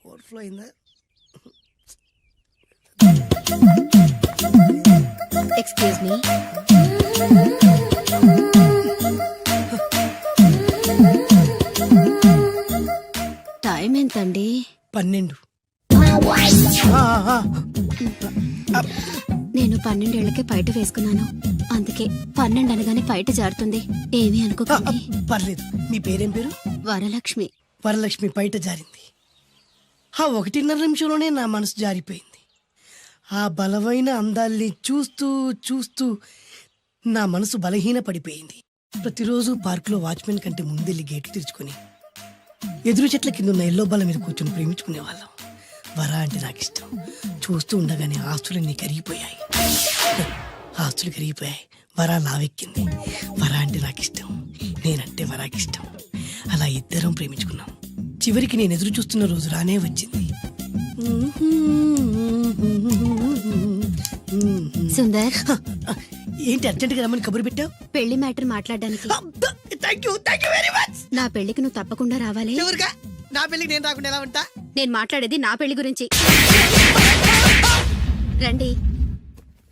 ఓవర్ఫ్లో అయిందా? Excuse me. టైం ఎంతండి? 12. నేను 12 ఏళ్లకే పైట వేసుకున్నాను, అందుకే 12 అనగానే పైట జారుతుంది. ఏమీ అనుకోకండి. పర్లేదు. మీ పేరేం పేరు? వరలక్ష్మి. వరలక్ష్మి పైట జారింది. ఆ 1.5 నిమిషంలోనే నా మనసు జారిపోయింది. ఆ బలమైన అందాల్ని చూస్తూ నా మనసు బలహీన పడిపోయింది. ప్రతిరోజు పార్కులో వాచ్మెన్ కంటే ముందెళ్ళి గేట్లు తెరుచుకొని ఎదురు చెట్ల కింద ఉన్న ఎల్లో బల్ల మీద కూర్చొని ప్రేమించుకునేవాళ్ళం. వర అంటే నాకు ఇష్టం. చూస్తూ ఉండగానే ఆస్తులన్నీ కరిగిపోయాయి. వర లావెక్కింది. వర అంటే నాకు ఇష్టం, నేనంటే వరాకి ఇష్టం. అలా ఇద్దరం ప్రేమించుకున్నాం. చివరికి నేను ఎదురు చూస్తున్న రోజు రానే వచ్చింది. సుందర్, ఏంటి అర్జెంట్ గా రమ్మని కబురు పెట్టావు? పెళ్లి మ్యాటర్ మాట్లాడడానికి. Thank you very much. నా పెళ్లికి నువ్వు తప్పకుండా రావాలి. ఎవరుగా? నా పెళ్లికి నేను రాకుండా ఎలా ఉంటా? నేను మాట్లాడేది నా పెళ్లి గురించి. రండి.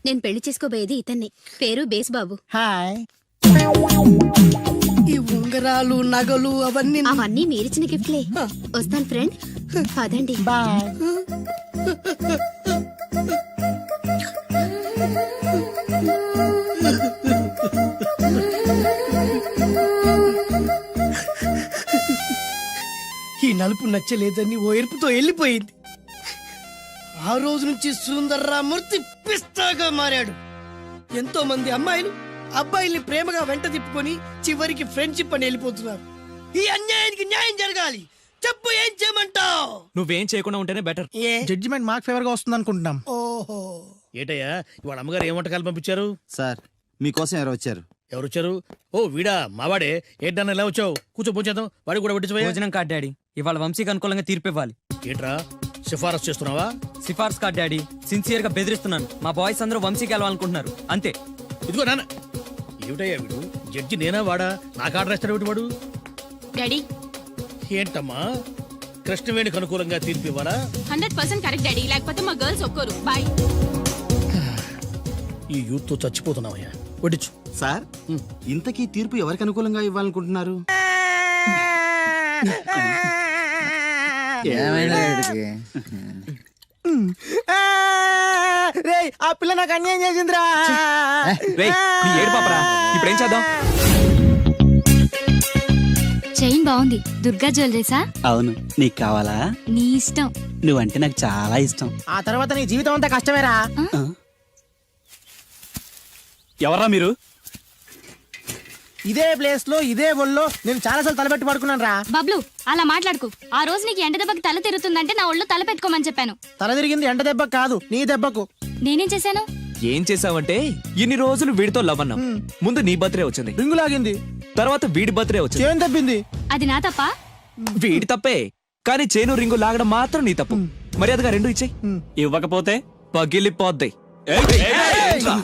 నేను పెళ్లి చేసుకోబోయేది ఇతన్ని. పేరు బేస్బాబు. హాయ్. ఈ ఉంగరాలు నగలు అవన్నీ మీరిచ్చిన గిఫ్ట్లే. వస్తాను ఫ్రెండ్. పదండి. బాయ్. ఈ నలుపు నచ్చలేదని ఓ ఎరుపుతో వెళ్ళిపోయింది. ఆ రోజు నుంచి సుందర్రామూర్తి పిస్తాగా మారాడు. ఎంతో మంది అమ్మాయిలు అబ్బాయిల్ని ప్రేమగా వెంట తిప్పుకొని చివరికి ఫ్రెండ్షిప్ అని వెళ్ళిపోతున్నారు. ఈ అన్యాయానికి న్యాయం జరగాలి. చెప్పు, ఏం చేయమంటావు? నువ్వేం చేయకుండా ఉంటేనే బెటర్. ఏ? జడ్జిమెంట్ మాకు ఫేవర్ గా వస్తుంది అనుకుంటున్నాం. ఓహో. ఏటయ్యా ఇవాళ అమ్మగారు ఏ వంటకాలు పంపించారు? సార్ మీకోసం ఎవరు వచ్చారు? ఎవరు వచ్చారు? ఓ వీడా, మావాడే. ఏంటన్నా ఎలా వచ్చావు? కూర్చో పోంచేద్దాం. వాడికి కూడా వడ్డించబోయా. భోజనం కార్డ్ డాడీ, ఇవాళ వంశీకి అనుకూలంగా తీర్పు ఇవ్వాలి. ఏంట్రా సిఫారసు చేస్తున్నావా? సిఫార్స్ కార్డ్ డాడీ, సిన్సియర్ గా బెదిరిస్తున్నాను. మా బాయ్స్ అందరూ వంశీకి వెళ్ళాలనుకుంటున్నారు, అంతే. ఇదిగో నాన్న. ఏమిటయ్యా వీడు? జడ్జి నేనా వాడా? నాకు ఆర్డర్ ఇస్తాడు వాడు. డాడీ, ఏంటమ్మా? కృష్ణవేణికి అనుకూలంగా తీర్పు ఇవ్వాలా? 100% కరెక్ట్ డాడీ, లేకపోతే మా గర్ల్స్ ఒక్కరు. బాయ్. ఈ యూత్ తో చచ్చిపోతున్నావయ్యా. వడ్డించు. సార్ ఇంతకీ తీర్పు ఎవరికి అనుకూలంగా ఇవ్వాలనుకుంటున్నారు? ఆ పిల్ల నాకు అన్యాయం చేసిందిరా. రేయ్, నీ ఏడు పాపరా, ఇప్పుడేం చేద్దాం? చైన్ బాగుంది. దుర్గా జ్యువెలరీసా? అవును, నీకు కావాలా? నీ ఇష్టం. నువ్వంటే నాకు చాలా ఇష్టం. ఆ తర్వాత నీ జీవితం అంతా కష్టమేరా. ఎవర్రా మీరు? ఇదే ప్లేస్ లో ఇదే ఒళ్ళో నేను చాలాసార్లు తలపెట్టి పడుకున్నాను రా. బబ్లు, అలా మాట్లాడుకు. ఆ రోజు నీకు ఎండ దెబ్బకి తల తిరుగుతుందంటే నా ఒళ్ళు తల పెట్టుకోమని చెప్పాను. తల తిరిగింది ఎండ దెబ్బ కాదు, నీ దెబ్బకు. నేనేం చేశాను? ఏం చేసావంటే ఇన్ని రోజులు వీడితో లవ్ అన్నాం. ముందు నీ బర్త్డే వచ్చింది, రింగు లాగింది, తర్వాత వీడి బర్త్డే వచ్చింది. చేను తప్పింది. అది నా తప్ప? వీడి తప్పే, కానీ చేను రింగు లాగడం మాత్రం నీ తప్పు. మర్యాదగా రెండు ఇచ్చేయి. ఇవ్వకపోతే పగిలిపోద్ది.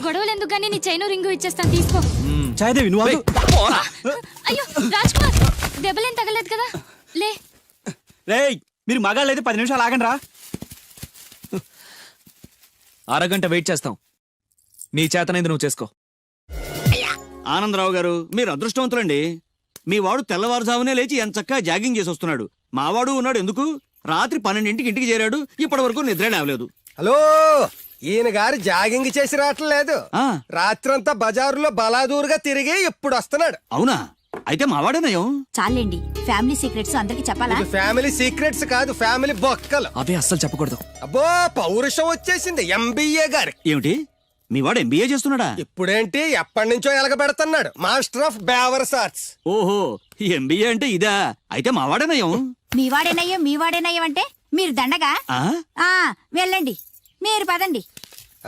గొడవలు ఎందుకు గానీ నీ చైను రింగు ఇచ్చేస్తాను, తీసుకో. చాయదేవి నువ్వు ఆగు. అయ్యో రాజ్ కుమార్, దెబ్బలేం తగలేదు కదా? లే. రేయ్, మీరు మగాళ్ళైతే 10 నిమిషాలు ఆగండి రా. అరగంట వెయిట్ చేస్తాం. నీ చేతనైంది నువ్వు చేసుకో. ఆనందరావు గారు, మీరు అదృష్టవంతులండి. మీ వాడు తెల్లవారుజామునే లేచి ఎంచక్కా జాగింగ్ చేసి వస్తున్నాడు. మావాడు ఉన్నాడు ఎందుకు? రాత్రి 12ంటికి ఇంటికి చేరాడు, ఇప్పటి వరకు నిద్ర లేవలేదు. హలో, ఈయన గారు జాగింగ్ చేసి రావట్లేదు. ఆ. రాత్రంతా బజారులో బలాదూరుగా తిరిగి ఇప్పుడు వస్తున్నాడు. అవునా? అయితే మావాడేనయం. చాలండి, ఫ్యామిలీ సీక్రెట్స్ అందరికి చెప్పాలా? ఇది ఫ్యామిలీ సీక్రెట్స్ కాదు, ఫ్యామిలీ బొక్కలు. అవే అస్సలు చెప్పకూడదు. అబ్బో, పౌరుషం వచ్చేసింది ఎంబీఏ గారి. ఏమిటి? మీ వాడు ఎంబీఏ చేస్తున్నాడా? ఇప్పుడేంటి, ఎప్పటి నుంచో ఎలగబెడుతున్నాడు. మాస్టర్ ఆఫ్ బేవర్స్ ఆర్ట్స్. ఓహో, ఎంబీఏ అంటే ఇదా? అయితే మావాడేనయం. మీవాడేనయ్యం అంటే మీరు దండగా? ఆ? వెళ్ళండి, మీరు పదండి.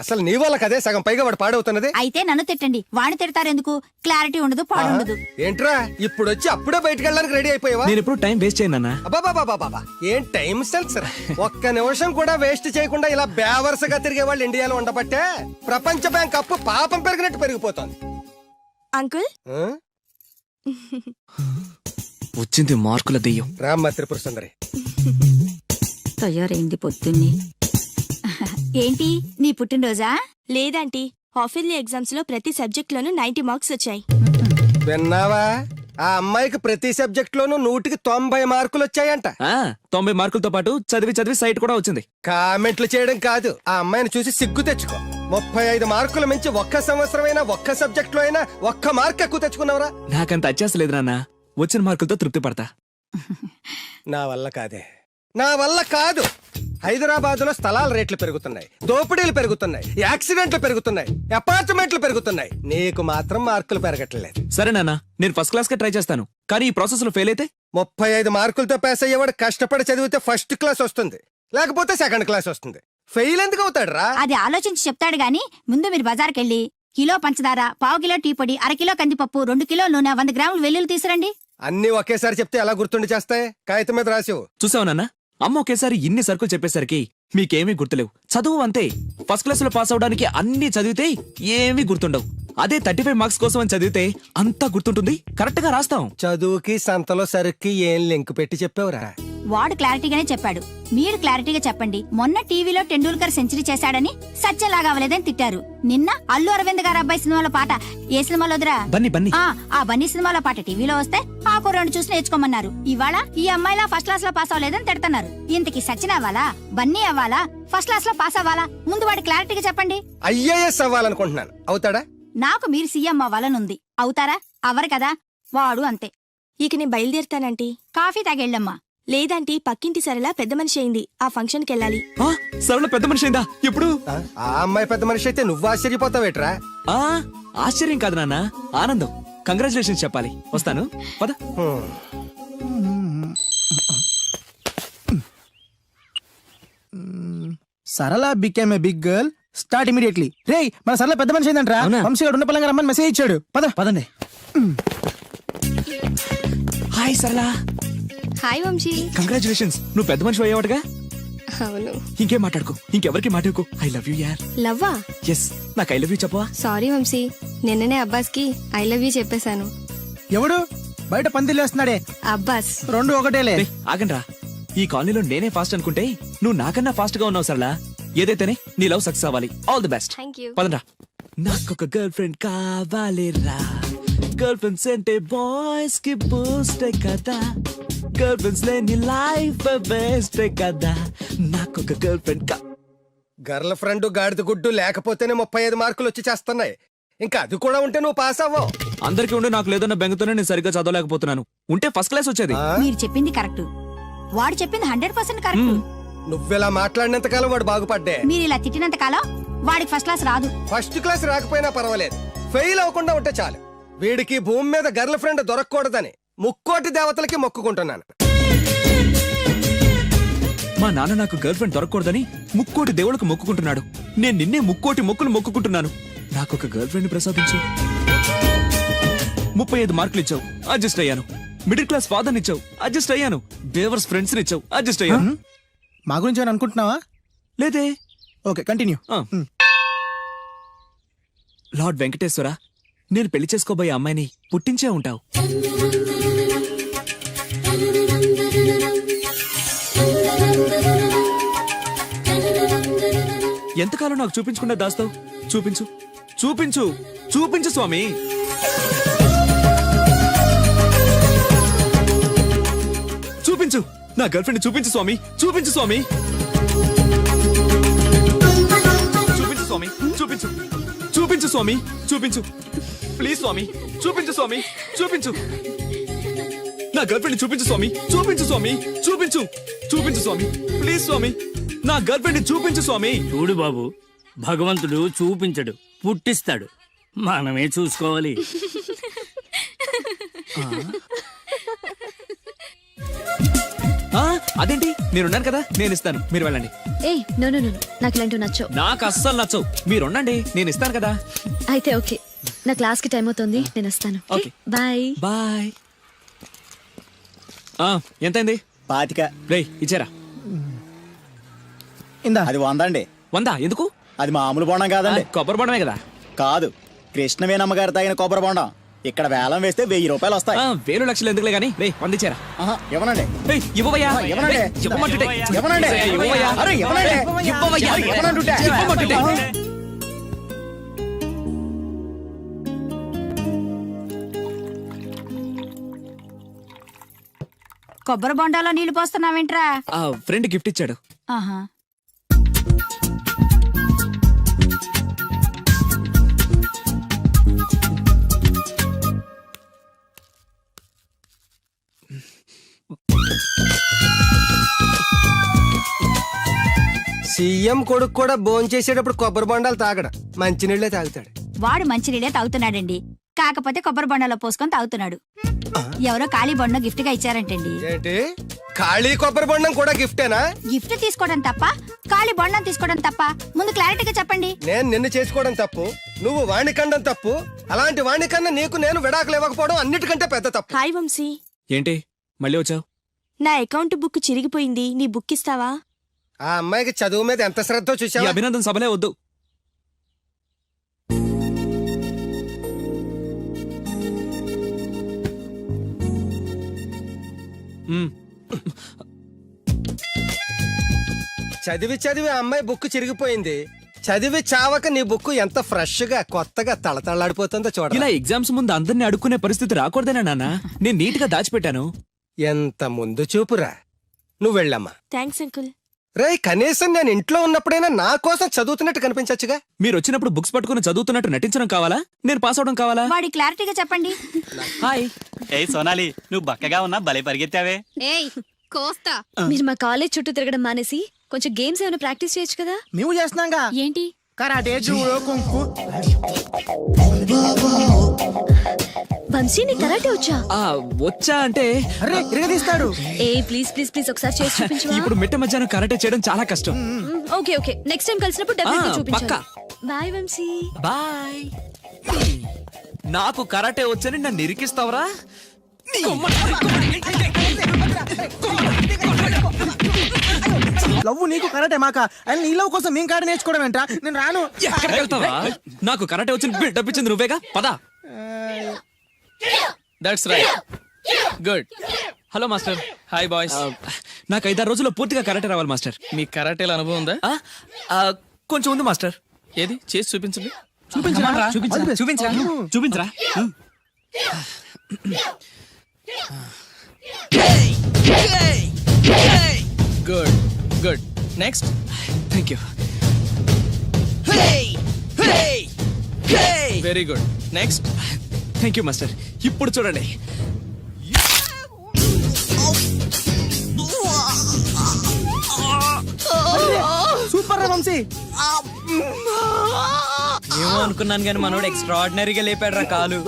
అసలు నీ వల్ల కదే సగం పైగా వాడు పాడవుతున్నది. అయితే నన్ను తిట్టండి, వాడిని తిడతారు ఎందుకు? క్లారిటీ ఉండదు, పాడుండదు. ఏంట్రా, ఇప్పుడు వచ్చి అప్పుడే బయటికి వెళ్ళడానికి రెడీ అయిపోయావా? నేను ఎప్పుడు టైం వేస్ట్ చేయను. అబ్బాబాబాబాబా, ఏం టైం సెన్స్ రా. ఒక్క నిమిషం కూడా వేస్ట్ చేయకుండా ఇలా బేవర్సగా తిరిగే వాళ్ళు ఇండియాలో ఉండబట్టే ప్రపంచ బ్యాంక్ అప్పు పాపం పెరిగినట్టు పెరిగిపోతుంది. అంకుల్, ఆ? వచ్చింది మార్కుల దెయ్యం. రామ్మ త్రిపుర సుందరి. తయారైంది పొద్దున్నే. ఏంటి, నీ పుట్టినరోజా? లేదంటీ, హాఫిల్లీ ఎగ్జామ్స్ లో ప్రతి సబ్జెక్ట్ లోనూ 90 మార్క్స్ వచ్చాయి. విన్నావా? ఆ అమ్మాయికి ప్రతి సబ్జెక్ట్ లోనూ 100కి 90 మార్కులు వచ్చాయంట. 90 మార్కులతో పాటు చదివి చదివి సైట్ కూడా వచ్చింది. కామెంట్లు చేయడం కాదు, ఆ అమ్మాయిని చూసి సిగ్గు తెచ్చుకో. 35 మార్కుల మించి ఒక్క సంవత్సరమైనా ఒక్క సబ్జెక్ట్ లో అయినా ఒక్క మార్క్ ఎక్కువ తెచ్చుకున్నావురా? నాకంత అత్యాసలేదు నాన్న, వచ్చిన మార్కులతో తృప్తి పడతా. నా వల్ల కాదే, నా వల్ల కాదు. హైదరాబాద్ లో స్థలాల రేట్లు పెరుగుతున్నాయి, దోపిడీలు పెరుగుతున్నాయి, యాక్సిడెంట్లు పెరుగుతున్నాయి, అపార్ట్మెంట్లు పెరుగుతున్నాయి. నీకు మాత్రం మార్కులు పెరగట్లేదు. సరే నాన్న, నేను ఫస్ట్ క్లాస్ కే ట్రై చేస్తాను, కానీ ఈ ప్రాసెస్ లో ఫెయిల్ అయితే? 35 మార్కులతో పాస్ అయ్యేవాడు కష్టపడి చదివితే ఫస్ట్ క్లాస్ వస్తుంది, లేకపోతే సెకండ్ క్లాస్ వస్తుంది. ఫెయిల్ ఎందుకు అవుతాడు రా? అది ఆలోచించి చెప్తాడు గాని, ముందు మీరు బజార్కి వెళ్ళి కిలో పంచదార, పావు కిలో టీ పొడి, 1 కిలో కందిపప్పు, 2 కిలో నూనె, 100 గ్రాములు వెల్లుల్లి తీసురండి. అన్ని ఒకేసారి చెప్తే ఎలా గుర్తుండి చేస్తాయి? కాగితం మీద రాసివు. చూసావు నాన్న, అమ్మ ఒకేసారి ఇన్ని సరుకులు చెప్పేసరికి మీకేమీ గుర్తులేవు. చదువు అంతే, ఫస్ట్ క్లాస్ లో పాస్ అవడానికి అన్ని చదివితే ఏమీ గుర్తుండవు. అదే 35 మార్క్స్ కోసం అని చదివితే అంతా గుర్తుంటుంది, కరెక్ట్ గా రాస్తాం. చదువుకి సంతలో సరుక్కి ఏం లింక్ పెట్టి చెప్పావురా? వాడు క్లారిటీగానే చెప్పాడు, మీరు క్లారిటీగా చెప్పండి. మొన్న టీవీలో టెండూల్కర్ సెంచరీ చేశాడని సత్యలాగా అవ్వలేదని తిట్టారు. నిన్న అల్లు అరవింద్ గారు అబ్బాయి సినిమాలో పాట, ఏ సినిమాలో వదిరా? బన్నీ. ఆ బన్నీ సినిమాలో పాట టీవీలో వస్తే ఆ కుర్రాడు చూసి నేర్చుకోమన్నారు. ఇవాళ ఈ అమ్మాయిలా ఫస్ట్ క్లాస్ లో పాస్ అవ్వలేదని తిడతారు. ఇంతకి సచిన్ అవ్వాలా, బన్నీ అవ్వాలా, ఫస్ట్ క్లాస్ లో పాస్ అవ్వాలా? ముందు వాడు క్లారిటీగా చెప్పండి. ఐఏఎస్ అవ్వాలనుకుంటున్నాను, అవుతాడా? నాకు మీరు సీఎం అవ్వాలనుంది, అవుతారా? అవ్వరు కదా, వాడు అంతే. ఇక నేను బయలుదేరుతానంటీ. కాఫీ తాగెళ్ళమ్మా. లేదంటీ, పక్కింటి సరళ పెద్ద మనిషి అయింది, ఆ ఫంక్షన్ కి వెళ్ళాలి. సరళ పెద్ద మనిషి అయిందా? ఎప్పుడు? ఆ అమ్మాయి పెద్ద మనిషి అయితే నువ్వు ఆశ్చర్యపోతావేట్రా? ఆశ్చర్యం కాదు నాన్న, ఆనందం. కంగ్రాచులేషన్స్ చెప్పాలి. వస్తాను, పద. Sarala became a big girl, start immediately. రేయ్, మన సరళ పెద్ద మనిషి ఏంటంట్రా? వంశీగాడు ఉన్న పలంగా రమ్మని మెసేజ్ ఇచ్చాడు. పదండి. హాయ్ సరళ. హాయ్ వంశీ. కంగ్రాచులేషన్స్, నువ్వు పెద్ద మనిషి అయ్యావాడుగా. అవును. ఇంకేం మాట్లాడుకో, ఇంకెవరికి మాట్లాడుకో. ఐ లవ్ యూ యార్. లవ్వా? ఎస్, నాకు ఐ లవ్ యూ చెప్పవా? సారీ వంశీ, నిన్ననే అబ్బాస్ కి ఐ లవ్ యూ చెప్పేశాను. ఎవడు బయట పందిలేస్తున్నాడే? అబ్బాస్. 2 ఒకటేలే. ఆగండ్రా, ఈ కాలనీలో నేనే ఫాస్ట్ అనుకుంటే నువ్వు నాకన్నా ఫాస్ట్ గా ఉన్నావు సరళ. ఏదైతేనే నీ లవ్ సక్సెస్ అవ్వాలి. All the best. Thank you. పదండ్రా. నాకొక గర్ల్ ఫ్రెండ్ కావాలిరా. గర్ల్ ఫ్రెండ్స్ అంటే బాయ్స్ కి బూస్ట్ కదా. గర్ల్ ఫ్రెండ్స్ లేని లైఫ్ బెస్ట్ కదా. నాకొక గర్ల్ ఫ్రెండ్ గర్ల్ ఫ్రెండ్ గాడిద గుడ్డు లేకపోతేనే 35 మార్కులు వచ్చి చేస్తున్నాయి. ఇంకా అది కూడా ఉంటే నువ్వు పాస్ అవ్వవు. అందరికీ ఉండి నాకు లేదన్న బెంగతోనే నేను సరిగ్గా చదవలేకపోతున్నాను. ఉంటే ఫస్ట్ క్లాస్ వచ్చేది. మీరు చెప్పింది కరెక్ట్, వాడు చెప్పింది 100% కరెక్ట్. నువ్వెలా మాట్లాడినంత కాలం వాడు బాగుపడ్డే. మీరు ఇలా తిట్టినంత కాలం వాడికి ఫస్ట్ క్లాస్ రాదు. ఫస్ట్ క్లాస్ రాకపోయినా పర్వాలేదు, ఫెయిల్ అవ్వకుండా ఉంటే చాలు. వీడికి భూమి మీద గర్ల్ ఫ్రెండ్ దొరకకూడదని ముక్కోటి దేవతలకి మొక్కుకుంటున్నాను. మా నాన్న నాకు గర్ల్ ఫ్రెండ్ దొరకకూడదని ముక్కోటి దేవుళ్ళకు మొక్కుకుంటున్నాడు. నేను నిన్నే ముక్కోటి మొక్కులు మొక్కుకుంటున్నాను. నాకొక గర్ల్ ఫ్రెండ్ ప్రసాదించు. 35 మార్కులు ఇచ్చావు, అడ్జస్ట్ అయ్యాను. మిడిల్ క్లాస్ ఫాదర్ ఇచ్చావు, అడ్జస్ట్ అయ్యాను. బేవర్స్ ఫ్రెండ్స్ ఇచ్చావు, అడ్జస్ట్ అయ్యాను. మా గురించి ఏమైనా అనుకుంటున్నావా? లేదే. Okay, continue. లార్డ్ వెంకటేశ్వర, నేను పెళ్లి చేసుకోబోయే అమ్మాయిని పుట్టించే ఉంటావు. ఎంతకాలం నాకు చూపించకుండా దాస్తావు? చూపించు, చూపించు, చూపించు స్వామి. చూపించు, నా గర్ల్ ఫ్రెండ్ చూపించు స్వామి. చూపించు స్వామి. చూపించు స్వామి. చూపించు, చూపించు స్వామి. చూపించు ప్లీజ్ స్వామి. చూపించు స్వామి. చూపించు, నా గర్ల్ ఫ్రెండ్ చూపించు స్వామి. చూపించు స్వామి. చూపించు, చూపించు స్వామి. ప్లీజ్ స్వామి, నా గర్ల్ ఫ్రెండ్ చూపించు స్వామి. చూడు బాబు, భగవంతుడు చూపించడు, పుట్టిస్తాడు. మనమే చూసుకోవాలి. అదేంటి, నేనున్నాను కదా, నేను ఇస్తాను, మీరు వెళ్ళండి. ఏయ్ నో నో నో, నాకు ఇలాంటివి నచ్చవు. నాకు అస్సలు నచ్చవు. మీరుండండి, నేను ఇస్తాను కదా. అయితే ఓకే, నా క్లాస్ కి టైం అవుతుంది, నేను వస్తాను. ఓకే. Bye bye. ఎంతైంది? 25. రేయ్ ఇచ్చారా? ఇందా. అది 100 అండి. 100 ఎందుకు? అది మామూలు బొండం కాదండి. కొబ్బరి బొండమే కదా. కాదు, కృష్ణవేణమ్మ గారు తాగిన కొబ్బరి బొండం. ఇక్కడ వేలం వేస్తే 1000 రూపాయలు వస్తాయి. 1000 లక్షలు ఎందుకులే గానీ, రేయ్ 100 ఇచ్చారా? ఇవ్వనండి. ఇవ్వవయ్యా. ఇవ్వనండి. ఇవ్వమంటుంటే. ఇవ్వనండి. ఇవ్వవయ్యా. అరే ఇవ్వనండి. ఇవ్వవయ్యా. ఇవ్వనంటుంటే. ఇవ్వమంటుంటే. కొబ్బరి బొండాలో నీళ్లు పోస్తున్నావేంట్రా? ఫ్రెండ్ గిఫ్ట్ ఇచ్చాడు. ఆహా. సీఎం కొడుకు కూడా భోంచేసేటప్పుడు కొబ్బరి బొండాలు తాగడు, మంచినీళ్ళే తాగుతాడు. వాడు మంచినీళ్ళే తాగుతున్నాడండి, కాకపోతే కొబ్బరి బొండాలో పోసుకొని తాగుతున్నాడు. ఎవరో ఖాళీ బొండం గిఫ్ట్ గా ఇచ్చారంటండి. ఏంటి, ఖాళీ కొబ్బరి బొండం కూడా గిఫ్టేనా? గిఫ్ట్ తీసుకోవడం తప్ప, ఖాళీ బొండం తీసుకోవడం తప్ప? ముందు క్లారిటీగా చెప్పండి. నేను నిన్ను చేసుకోవడం తప్పు, నువ్వు వాణ్ణి కండం తప్పు. అలాంటి వాణ్ణి కన్నా నీకు నేను విడాకులు ఇవ్వకపోవడం అన్నిటికంటే పెద్ద తప్పు. హాయ్ వంశీ. ఏంటి మళ్ళీ వచ్చావు? నా అకౌంట్ బుక్ చిరిగిపోయింది, నీ బుక్ ఇస్తావా? ఆ అమ్మాయికి చదువు మీద ఎంత శ్రద్ధ ఈ చూసావా? అభినందన సభలే వద్దు. చదివి చదివి ఆ అమ్మాయి బుక్ చిరిగిపోయింది. చదివి చావక నీ బుక్ ఎంత ఫ్రెష్ గా కొత్తగా తళతళలాడిపోతుందో చూడ. ఇలా ఎగ్జామ్స్ ముందు అందరిని అడుక్కునే పరిస్థితి రాకూడదేనా నాన్న? నేను నీట్ గా దాచిపెట్టాను. ఎంత ముందు చూపురా. నువ్వు వెళ్ళమ్మా. Thanks uncle. రేయ్, కనీసం నేను ఇంట్లో ఉన్నప్పుడైనా నా కోసం చదువుతున్నట్టు కనిపించచ్చుగా. మీరు వచ్చినప్పుడు బుక్స్ పట్టుకుని చదువుతున్నట్టు నటించడం కావాలా, నేను పాస్ అవడం కావాలా? వాడి క్లారిటీగా చెప్పండి. హాయ్. ఏ సోనాలి, నువ్వు బక్కగా ఉన్నా భలే పరిగెత్తావే. ఏయ్ కోస్తా. మీరు మా కాలేజ్ చుట్టూ తిరగడం మానేసి కొంచెం గేమ్స్ ఏమైనా ప్రాక్టీస్ చేయొచ్చు కదా. మేము చేస్తున్నాంగా. ఏంటి? Karate, judo, kung fu. వంశీ నీ కరాటే వచ్చా? వచ్చా అంటే అరే ఇరగదీస్తాడు. ఏ ప్లీజ్ ప్లీజ్ ప్లీజ్ ఒకసారి చేసి చూపించవా? ఇప్పుడు మిట్ట మధ్యాహ్నం కరాటే చేయడం చాలా కష్టం. ఓకే ఓకే, నెక్స్ట్ టైం కలిసినప్పుడు డెఫినెట్లీ చూపించాలి. పక్కా. బాయ్ వంశీ. బాయ్. నాకు కరాటే వచ్చని నన్ను ఇరికిస్తావరా? లవ్వు నీకు కరాటే మాక, అండ్ నీ లవ్ కోసం మేము కాడ నేర్చుకోవడం ఏంట్రా? నేను రాను. ఎక్కడికి వెళ్తావా? నాకు కరాటే వచ్చి బిల్డప్ ఇచ్చింది నువ్వేగా, పదా. That's right. Good. Hello master. Hi boys. నాకు 5-6 రోజుల్లో పూర్తిగా కరాటే రావాలి మాస్టర్. మీ కరాటేల అనుభవం ఉందా? కొంచెం ఉంది మాస్టర్. ఏది చేసి చూపించండి. చూపించరా. Good good. Next. Thank you. Very good. Next. Thank you master. ఇప్పుడు చూడండి. సూపర్ రా వంశీ. ఏమో అనుకున్నాను కానీ మనోడు ఎక్స్ట్రాడినరీగా లేపాడు రా కాలు.